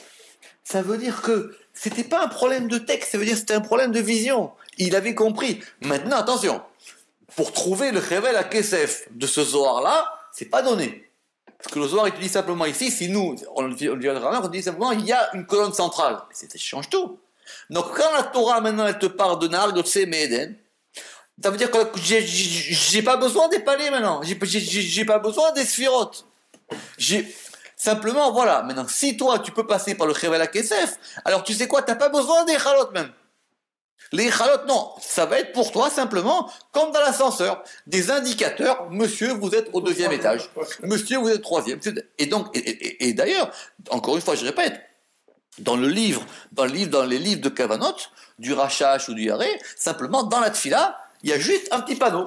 ça veut dire que c'était pas un problème de texte, ça veut dire que c'était un problème de vision. Il avait compris. Maintenant, attention, pour trouver le Chevel HaKesef de ce Zohar-là, c'est pas donné. Parce que le Zohar, il te dit simplement ici, si nous, on dit simplement, il y a une colonne centrale. Ça change tout. Donc quand la Torah, maintenant, elle te parle de Nahar Yotse Me'Eden, ça veut dire que j'ai pas besoin des palais maintenant. J'ai pas besoin des sphirotes. Simplement, voilà. Maintenant, si toi, tu peux passer par le Chevel HaKesef, alors tu sais quoi, t'as pas besoin des Chalot même. Les Chalot, non. Ça va être pour toi simplement, comme dans l'ascenseur, des indicateurs. Monsieur, vous êtes au 2e étage. Monsieur, vous êtes 3e. Et donc, et d'ailleurs, encore une fois, je répète, dans les livres de Kavanot, du Rachash ou du Yaré, simplement, dans la Tfila, il y a juste un petit panneau.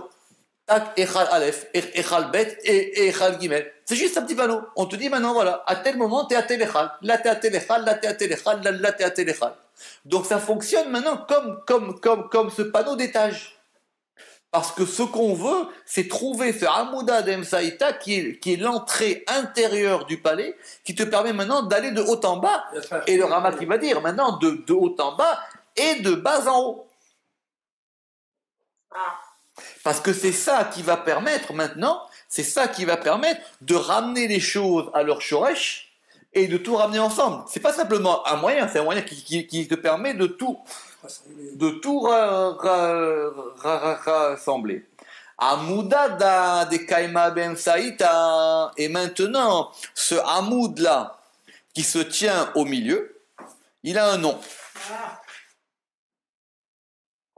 tac, Echal Aleph, Echal Bet et Echal Gimel. C'est juste un petit panneau. On te dit maintenant, voilà, à tel moment, t'es à tel Echal. Là, t'es à tel Echal, là, t'es à tel Echal, là, t'es à tel Echal. Donc ça fonctionne maintenant comme ce panneau d'étage. Parce que ce qu'on veut, c'est trouver ce Hamouda d'Emsaïta qui est l'entrée intérieure du palais, qui te permet maintenant d'aller de haut en bas. Et le Rama qui va dire maintenant de haut en bas et de bas en haut. Parce que c'est ça qui va permettre maintenant, c'est ça qui va permettre de ramener les choses à leur shoresh et de tout ramener ensemble. C'est pas simplement un moyen, c'est un moyen qui te permet de tout rassembler. Amouda de Kaima Ben Saïta, et maintenant ce Hamoud là qui se tient au milieu, il a un nom.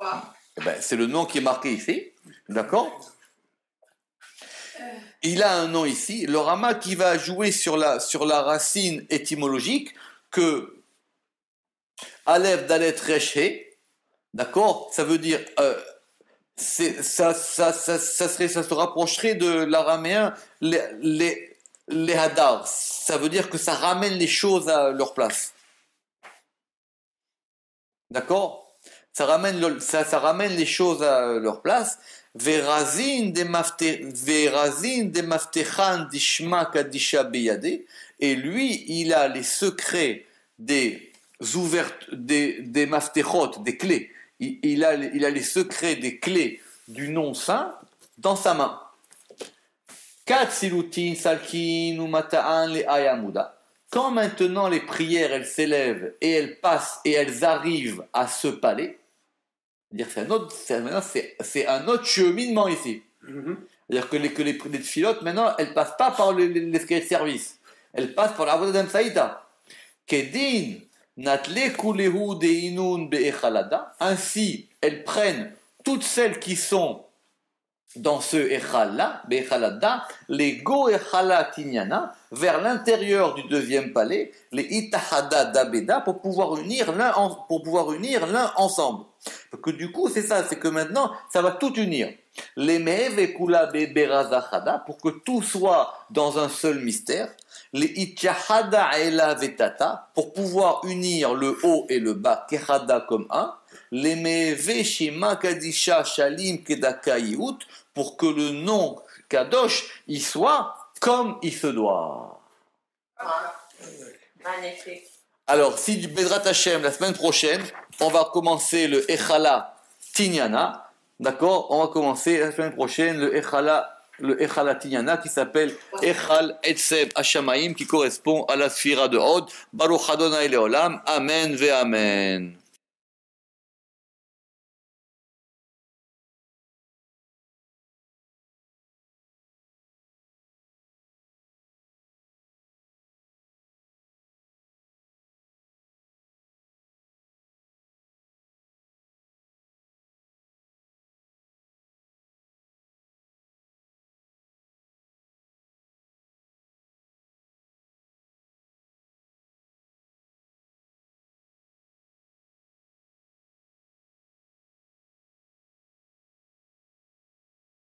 Eh ben, c'est le nom qui est marqué ici, d'accord? Il a un nom ici. Le Rama qui va jouer sur la racine étymologique que Aleph Dalet Resh He, d'accord? Ça veut dire ça se rapprocherait de l'araméen les hadar. Ça veut dire que ça ramène les choses à leur place. D'accord? Ça ramène les choses à leur place. Verazin de maftechan dishma kadisha beyade. Et lui, il a les secrets des maftechot, des clés. Il a les secrets des clés du nom saint dans sa main. Katsilutin salkin ou mata'an le ayamuda. Quand maintenant les prières elles s'élèvent et elles passent et elles arrivent à ce palais, c'est un autre cheminement ici. C'est-à-dire que les filotes maintenant elles passent pas par l'escalier de service, elles passent par la voie d'Adam Saïda. Kedin natle kulehu deinun be'echalada. Ainsi elles prennent toutes celles qui sont dans ce Echal-là, les Go Echala Tinyana, vers l'intérieur du deuxième palais, les Itahada d'Abeda, pour pouvoir unir l'un ensemble. Parce que du coup, c'est ça, c'est que maintenant, ça va tout unir. Les Mehev et Kula Berazachada, pour que tout soit dans un seul mystère. Les Itahada Ela Vetata, pour pouvoir unir le haut et le bas, Kechada comme un. Les Mehev Shema Kadisha Shalim Kedaka Yehut, pour que le nom Kadosh, il soit comme il se doit. Magnifique. Alors, si du Bezrat Hashem, la semaine prochaine, on va commencer le Echala Tinyana, d'accord? On va commencer la semaine prochaine le Echala Tinyana qui s'appelle Echal Etzeb Hashamaim, qui correspond à la Sphira de Hod. Baruch Adonai Leolam. Amen ve Amen.